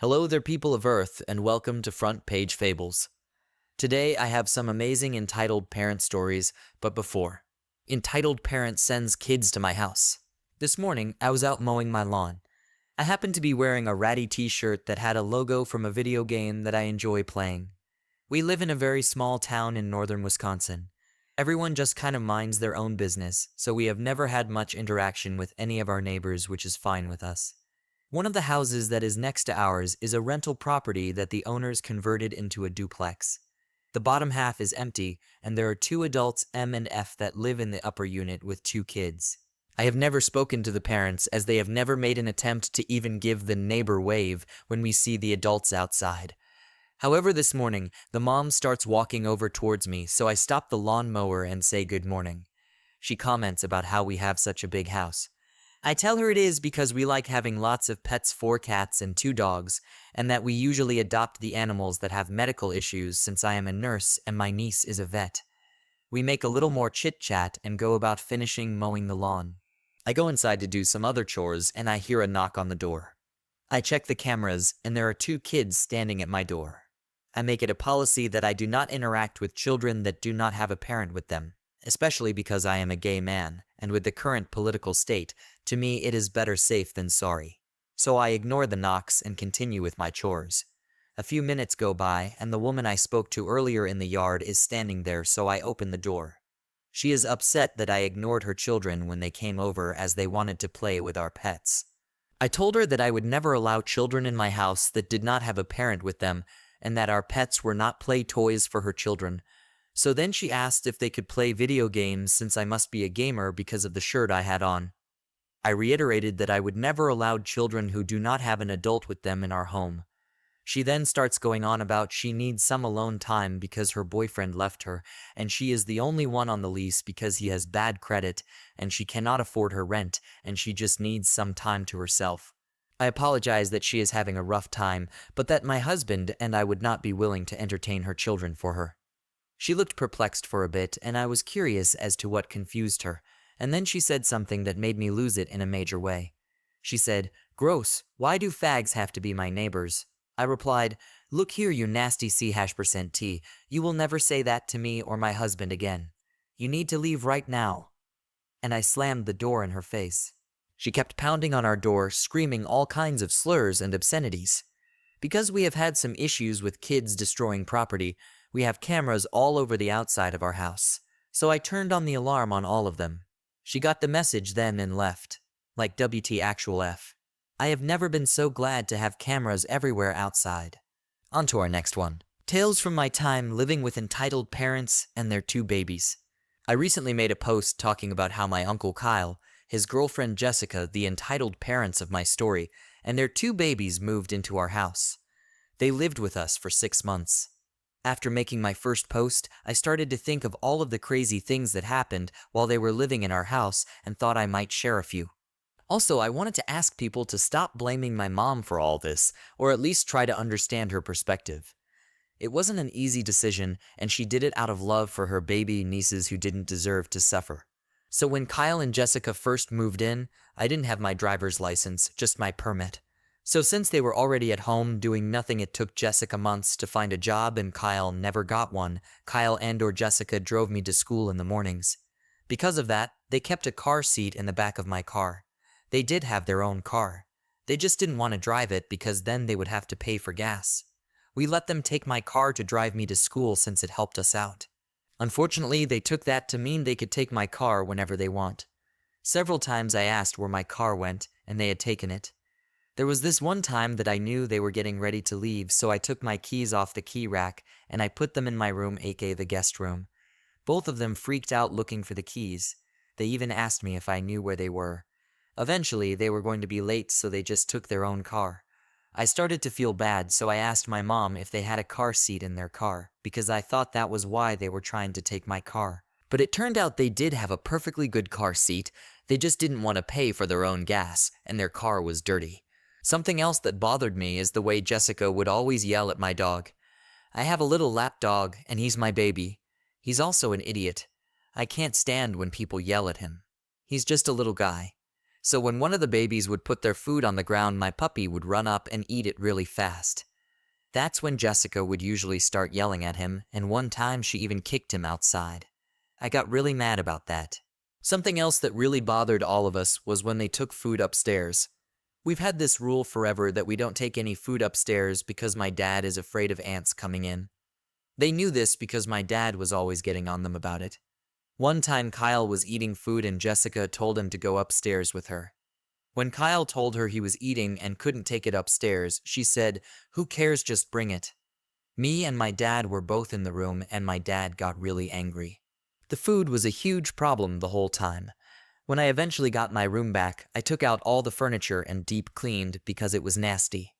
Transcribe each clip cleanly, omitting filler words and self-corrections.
Hello there, people of Earth, and welcome to Front Page Fables. Today I have some amazing entitled parent stories, but before. Entitled parent sends kids to my house. This morning, I was out mowing my lawn. I happened to be wearing a ratty t-shirt that had a logo from a video game that I enjoy playing. We live in a very small town in northern Wisconsin. Everyone just kind of minds their own business, so we have never had much interaction with any of our neighbors, which is fine with us. One of the houses that is next to ours is a rental property that the owners converted into a duplex. The bottom half is empty, and there are two adults, M and F, that live in the upper unit with two kids. I have never spoken to the parents, as they have never made an attempt to even give the neighbor wave when we see the adults outside. However, this morning, the mom starts walking over towards me, so I stop the lawnmower and say good morning. She comments about how we have such a big house. I tell her it is because we like having lots of pets, 4 cats and 2 dogs, and that we usually adopt the animals that have medical issues since I am a nurse and my niece is a vet. We make a little more chit-chat and go about finishing mowing the lawn. I go inside to do some other chores and I hear a knock on the door. I check the cameras and there are 2 kids standing at my door. I make it a policy that I do not interact with children that do not have a parent with them, especially because I am a gay man, and with the current political state, to me it is better safe than sorry. So I ignore the knocks and continue with my chores. A few minutes go by and the woman I spoke to earlier in the yard is standing there, so I open the door. She is upset that I ignored her children when they came over as they wanted to play with our pets. I told her that I would never allow children in my house that did not have a parent with them, and that our pets were not play toys for her children. So then she asked if they could play video games since I must be a gamer because of the shirt I had on. I reiterated that I would never allow children who do not have an adult with them in our home. She then starts going on about she needs some alone time because her boyfriend left her, and she is the only one on the lease because he has bad credit, and she cannot afford her rent, and she just needs some time to herself. I apologize that she is having a rough time, but that my husband and I would not be willing to entertain her children for her. She looked perplexed for a bit, and I was curious as to what confused her, and then she said something that made me lose it in a major way. She said, "Gross, why do fags have to be my neighbors?" I replied, "Look here, you nasty C#%T, you will never say that to me or my husband again. You need to leave right now." And I slammed the door in her face. She kept pounding on our door, screaming all kinds of slurs and obscenities. Because we have had some issues with kids destroying property, we have cameras all over the outside of our house, so I turned on the alarm on all of them. She got the message then and left. Like WT actual F. I have never been so glad to have cameras everywhere outside. On to our next one. Tales from my time living with entitled parents and their 2 babies. I recently made a post talking about how my uncle Kyle, his girlfriend Jessica, the entitled parents of my story, and their 2 babies moved into our house. They lived with us for 6 months. After making my first post, I started to think of all of the crazy things that happened while they were living in our house and thought I might share a few. Also, I wanted to ask people to stop blaming my mom for all this, or at least try to understand her perspective. It wasn't an easy decision, and she did it out of love for her baby nieces who didn't deserve to suffer. So when Kyle and Jessica first moved in, I didn't have my driver's license, just my permit. So since they were already at home doing nothing, it took Jessica months to find a job and Kyle never got one. Kyle and/or Jessica drove me to school in the mornings. Because of that, they kept a car seat in the back of my car. They did have their own car. They just didn't want to drive it because then they would have to pay for gas. We let them take my car to drive me to school since it helped us out. Unfortunately, they took that to mean they could take my car whenever they want. Several times I asked where my car went, and they had taken it. There was this one time that I knew they were getting ready to leave, so I took my keys off the key rack, and I put them in my room, aka the guest room. Both of them freaked out looking for the keys. They even asked me if I knew where they were. Eventually, they were going to be late, so they just took their own car. I started to feel bad, so I asked my mom if they had a car seat in their car, because I thought that was why they were trying to take my car. But it turned out they did have a perfectly good car seat, they just didn't want to pay for their own gas, and their car was dirty. Something else that bothered me is the way Jessica would always yell at my dog. I have a little lap dog, and he's my baby. He's also an idiot. I can't stand when people yell at him. He's just a little guy. So when one of the babies would put their food on the ground, my puppy would run up and eat it really fast. That's when Jessica would usually start yelling at him, and one time she even kicked him outside. I got really mad about that. Something else that really bothered all of us was when they took food upstairs. We've had this rule forever that we don't take any food upstairs because my dad is afraid of ants coming in. They knew this because my dad was always getting on them about it. One time Kyle was eating food and Jessica told him to go upstairs with her. When Kyle told her he was eating and couldn't take it upstairs, she said, "Who cares, just bring it." Me and my dad were both in the room and my dad got really angry. The food was a huge problem the whole time. When I eventually got my room back, I took out all the furniture and deep cleaned because it was nasty.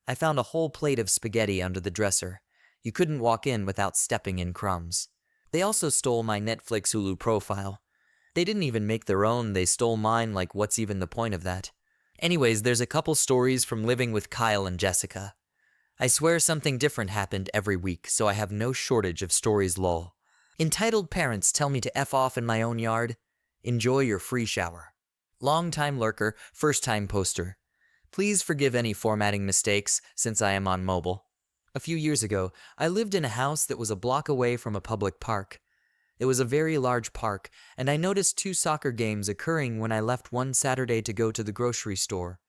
I found a whole plate of spaghetti under the dresser. You couldn't walk in without stepping in crumbs. They also stole my Netflix Hulu profile. They didn't even make their own, they stole mine, like what's even the point of that? Anyways, there's a couple stories from living with Kyle and Jessica. I swear something different happened every week, so I have no shortage of stories lol. Entitled parents tell me to F off in my own yard. Enjoy your free shower. Long-time lurker, first-time poster. Please forgive any formatting mistakes since I am on mobile. A few years ago, I lived in a house that was a block away from a public park. It was a very large park, and I noticed 2 soccer games occurring when I left one Saturday to go to the grocery store.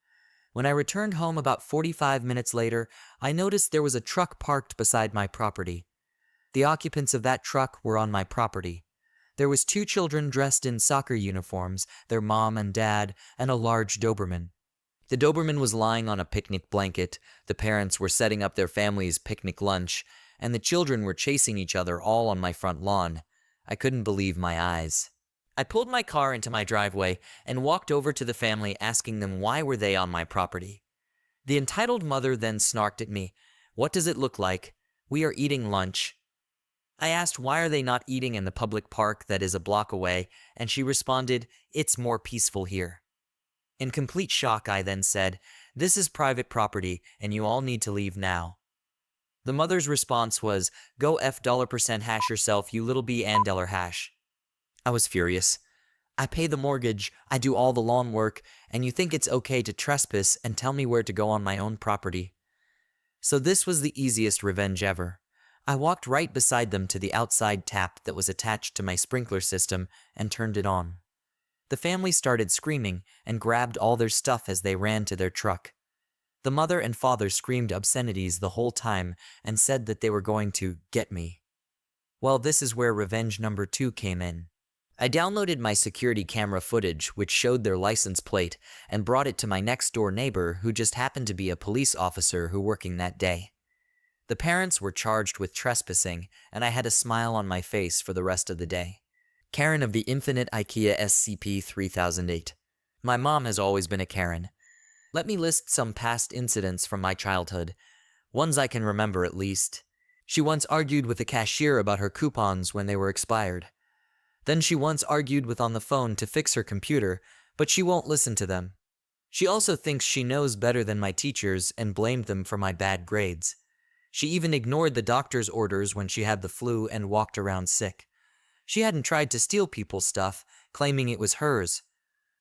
When I returned home about 45 minutes later, I noticed there was a truck parked beside my property. The occupants of that truck were on my property. There was 2 children dressed in soccer uniforms, their mom and dad, and a large Doberman. The Doberman was lying on a picnic blanket, the parents were setting up their family's picnic lunch, and the children were chasing each other all on my front lawn. I couldn't believe my eyes. I pulled my car into my driveway and walked over to the family asking them why were they on my property. The entitled mother then snarked at me, "What does it look like? We are eating lunch." I asked why are they not eating in the public park that is a block away, and she responded, "It's more peaceful here." In complete shock, I then said, "This is private property and you all need to leave now." The mother's response was, "Go $% hash yourself, you little b and $hash." I was furious. I pay the mortgage, I do all the lawn work, and you think it's okay to trespass and tell me where to go on my own property. So this was the easiest revenge ever. I walked right beside them to the outside tap that was attached to my sprinkler system and turned it on. The family started screaming and grabbed all their stuff as they ran to their truck. The mother and father screamed obscenities the whole time and said that they were going to get me. Well, this is where revenge number 2 came in. I downloaded my security camera footage, which showed their license plate, and brought it to my next door neighbor who just happened to be a police officer who working that day. The parents were charged with trespassing, and I had a smile on my face for the rest of the day. Karen of the Infinite IKEA SCP-3008. My mom has always been a Karen. Let me list some past incidents from my childhood. Ones I can remember at least. She once argued with a cashier about her coupons when they were expired. Then she once argued with on the phone to fix her computer, but she won't listen to them. She also thinks she knows better than my teachers and blamed them for my bad grades. She even ignored the doctor's orders when she had the flu and walked around sick. She hadn't tried to steal people's stuff, claiming it was hers.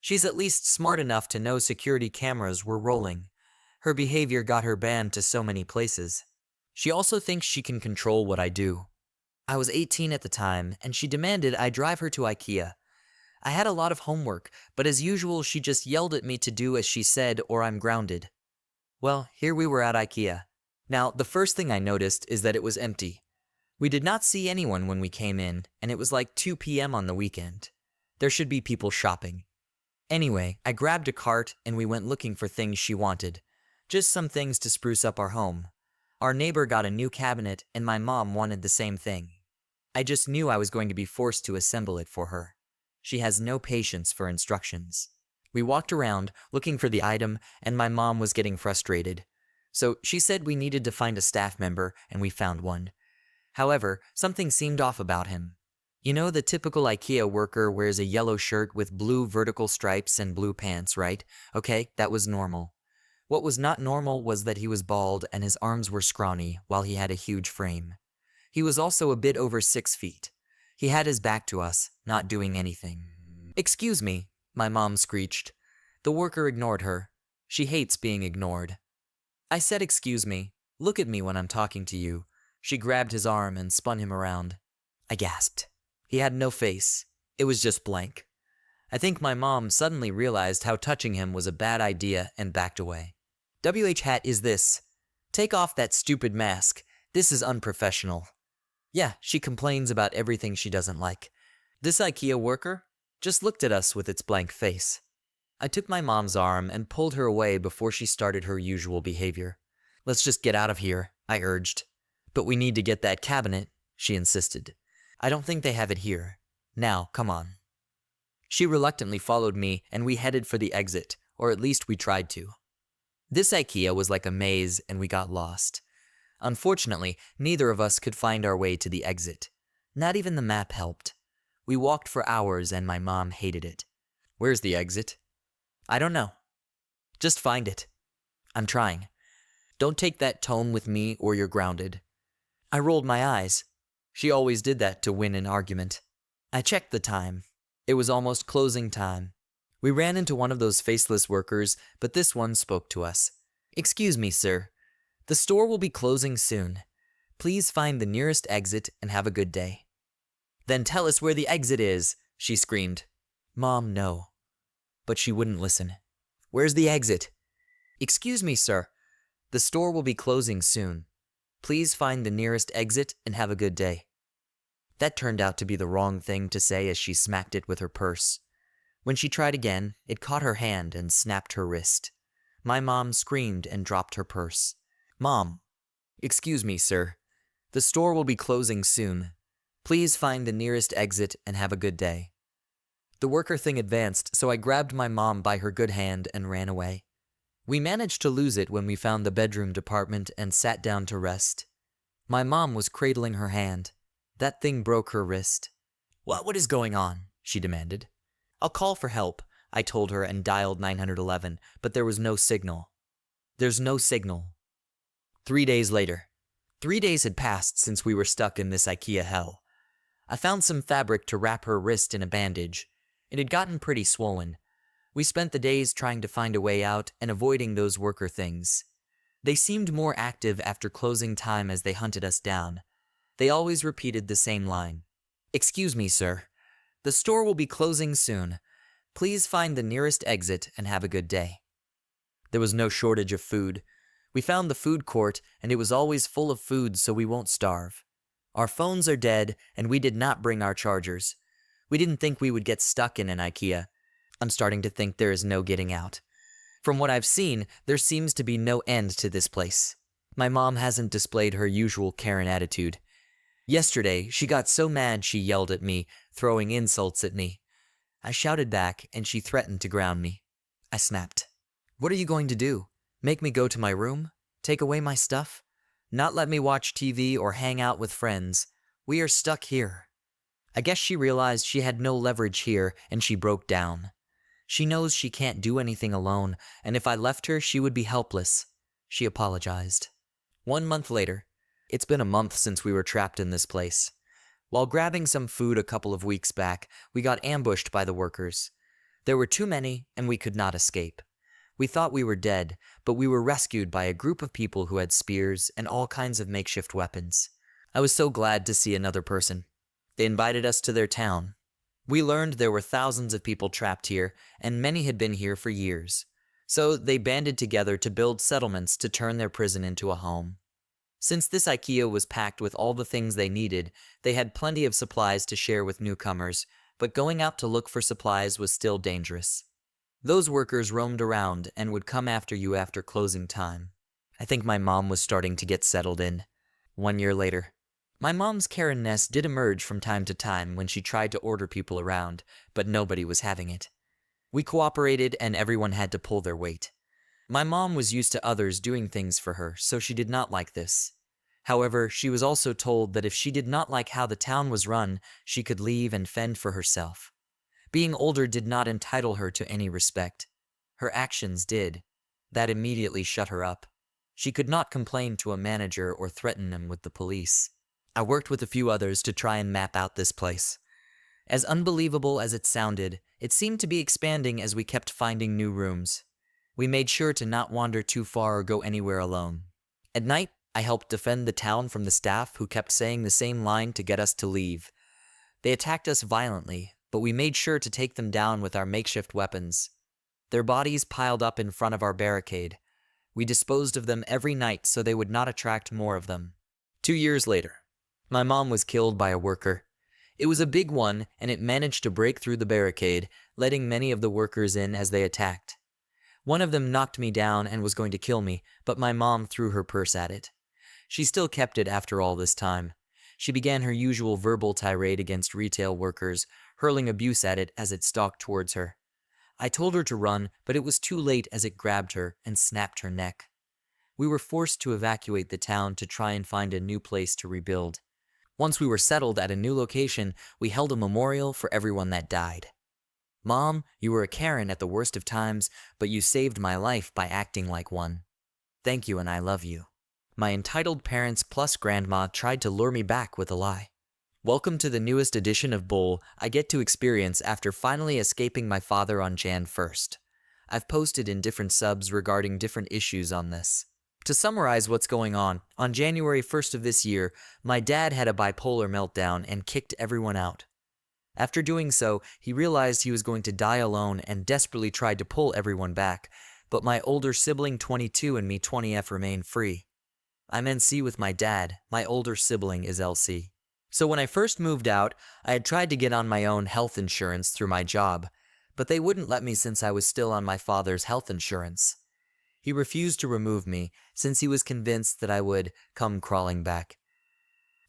She's at least smart enough to know security cameras were rolling. Her behavior got her banned to so many places. She also thinks she can control what I do. I was 18 at the time, and she demanded I drive her to IKEA. I had a lot of homework, but as usual she just yelled at me to do as she said or I'm grounded. Well, here we were at IKEA. Now, the first thing I noticed is that it was empty. We did not see anyone when we came in, and it was like 2 p.m. on the weekend. There should be people shopping. Anyway, I grabbed a cart and we went looking for things she wanted. Just some things to spruce up our home. Our neighbor got a new cabinet and my mom wanted the same thing. I just knew I was going to be forced to assemble it for her. She has no patience for instructions. We walked around looking for the item and my mom was getting frustrated. So she said we needed to find a staff member and we found one. However, something seemed off about him. You know, the typical IKEA worker wears a yellow shirt with blue vertical stripes and blue pants, right? Okay, that was normal. What was not normal was that he was bald and his arms were scrawny while he had a huge frame. He was also a bit over 6 feet. He had his back to us, not doing anything. "Excuse me," my mom screeched. The worker ignored her. She hates being ignored. I said, "Excuse me. Look at me when I'm talking to you." She grabbed his arm and spun him around. I gasped. He had no face. It was just blank. I think my mom suddenly realized how touching him was a bad idea and backed away. "WH is this? Take off that stupid mask. This is unprofessional." Yeah, she complains about everything she doesn't like. This IKEA worker just looked at us with its blank face. I took my mom's arm and pulled her away before she started her usual behavior. "Let's just get out of here," I urged. "But we need to get that cabinet," she insisted. "I don't think they have it here. Now, come on." She reluctantly followed me, and we headed for the exit, or at least we tried to. This IKEA was like a maze, and we got lost. Unfortunately, neither of us could find our way to the exit. Not even the map helped. We walked for hours, and my mom hated it. "Where's the exit?" "I don't know. Just find it." "I'm trying." "Don't take that tone with me or you're grounded." I rolled my eyes. She always did that to win an argument. I checked the time. It was almost closing time. We ran into one of those faceless workers, but this one spoke to us. "Excuse me, sir. The store will be closing soon. Please find the nearest exit and have a good day." "Then tell us where the exit is," she screamed. "Mom, no." But she wouldn't listen. "Where's the exit?" "Excuse me, sir. The store will be closing soon. Please find the nearest exit and have a good day." That turned out to be the wrong thing to say as she smacked it with her purse. When she tried again, it caught her hand and snapped her wrist. My mom screamed and dropped her purse. "Mom." "Excuse me, sir. The store will be closing soon. Please find the nearest exit and have a good day." The worker thing advanced, so I grabbed my mom by her good hand and ran away. We managed to lose it when we found the bedroom department and sat down to rest. My mom was cradling her hand. That thing broke her wrist. What is going on?" she demanded. "I'll call for help," I told her and dialed 911, but there was no signal. "There's no signal." 3 days later. 3 days had passed since we were stuck in this IKEA hell. I found some fabric to wrap her wrist in a bandage. It had gotten pretty swollen. We spent the days trying to find a way out and avoiding those worker things. They seemed more active after closing time as they hunted us down. They always repeated the same line. "Excuse me, sir. The store will be closing soon. Please find the nearest exit and have a good day." There was no shortage of food. We found the food court, and it was always full of food so we won't starve. Our phones are dead, and we did not bring our chargers. We didn't think we would get stuck in an IKEA. I'm starting to think there is no getting out. From what I've seen, there seems to be no end to this place. My mom hasn't displayed her usual Karen attitude. Yesterday, she got so mad she yelled at me, throwing insults at me. I shouted back, and she threatened to ground me. I snapped. "What are you going to do? Make me go to my room? Take away my stuff? Not let me watch TV or hang out with friends? We are stuck here." I guess she realized she had no leverage here, and she broke down. She knows she can't do anything alone, and if I left her, she would be helpless. She apologized. 1 month later. It's been a month since we were trapped in this place. While grabbing some food a couple of weeks back, we got ambushed by the workers. There were too many, and we could not escape. We thought we were dead, but we were rescued by a group of people who had spears and all kinds of makeshift weapons. I was so glad to see another person. They invited us to their town. We learned there were thousands of people trapped here, and many had been here for years. So they banded together to build settlements to turn their prison into a home. Since this IKEA was packed with all the things they needed, they had plenty of supplies to share with newcomers, but going out to look for supplies was still dangerous. Those workers roamed around and would come after you after closing time. I think my mom was starting to get settled in. 1 year later. My mom's Karen-ness did emerge from time to time when she tried to order people around, but nobody was having it. We cooperated and everyone had to pull their weight. My mom was used to others doing things for her, so she did not like this. However, she was also told that if she did not like how the town was run, she could leave and fend for herself. Being older did not entitle her to any respect. Her actions did. That immediately shut her up. She could not complain to a manager or threaten him with the police. I worked with a few others to try and map out this place. As unbelievable as it sounded, it seemed to be expanding as we kept finding new rooms. We made sure to not wander too far or go anywhere alone. At night, I helped defend the town from the staff who kept saying the same line to get us to leave. They attacked us violently, but we made sure to take them down with our makeshift weapons. Their bodies piled up in front of our barricade. We disposed of them every night so they would not attract more of them. 2 years later, my mom was killed by a worker. It was a big one, and it managed to break through the barricade, letting many of the workers in as they attacked. One of them knocked me down and was going to kill me, but my mom threw her purse at it. She still kept it after all this time. She began her usual verbal tirade against retail workers, hurling abuse at it as it stalked towards her. I told her to run, but it was too late as it grabbed her and snapped her neck. We were forced to evacuate the town to try and find a new place to rebuild. Once we were settled at a new location, we held a memorial for everyone that died. Mom, you were a Karen at the worst of times, but you saved my life by acting like one. Thank you and I love you. My entitled parents plus grandma tried to lure me back with a lie. Welcome to the newest edition of Bull I get to experience after finally escaping my father on Jan 1st. I've posted in different subs regarding different issues on this. To summarize what's going on January 1st of this year, my dad had a bipolar meltdown and kicked everyone out. After doing so, he realized he was going to die alone and desperately tried to pull everyone back, but my older sibling 22 and me 20F remain free. I'm NC with my dad, my older sibling is LC. So when I first moved out, I had tried to get on my own health insurance through my job, but they wouldn't let me since I was still on my father's health insurance. He refused to remove me since he was convinced that I would come crawling back.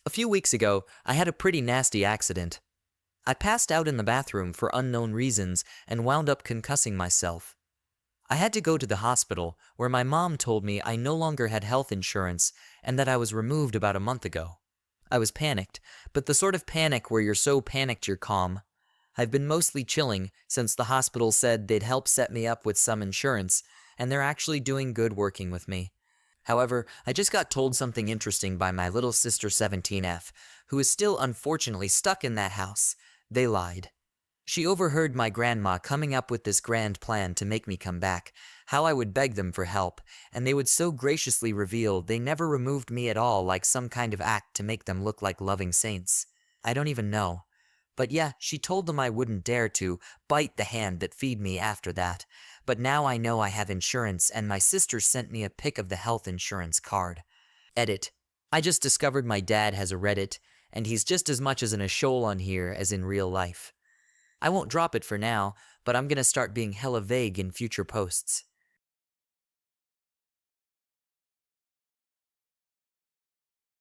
A few weeks ago, I had a pretty nasty accident. I passed out in the bathroom for unknown reasons and wound up concussing myself. I had to go to the hospital where my mom told me I no longer had health insurance and that I was removed about a month ago. I was panicked, but the sort of panic where you're so panicked you're calm. I've been mostly chilling since the hospital said they'd help set me up with some insurance, and they're actually doing good working with me. However, I just got told something interesting by my little sister 17F, who is still unfortunately stuck in that house. They lied. She overheard my grandma coming up with this grand plan to make me come back, how I would beg them for help, and they would so graciously reveal they never removed me at all like some kind of act to make them look like loving saints. I don't even know. But yeah, she told them I wouldn't dare to bite the hand that feed me after that. But now I know I have insurance and my sister sent me a pic of the health insurance card. Edit. I just discovered my dad has a Reddit, and he's just as much as in a shoal on here as in real life. I won't drop it for now, but I'm gonna start being hella vague in future posts.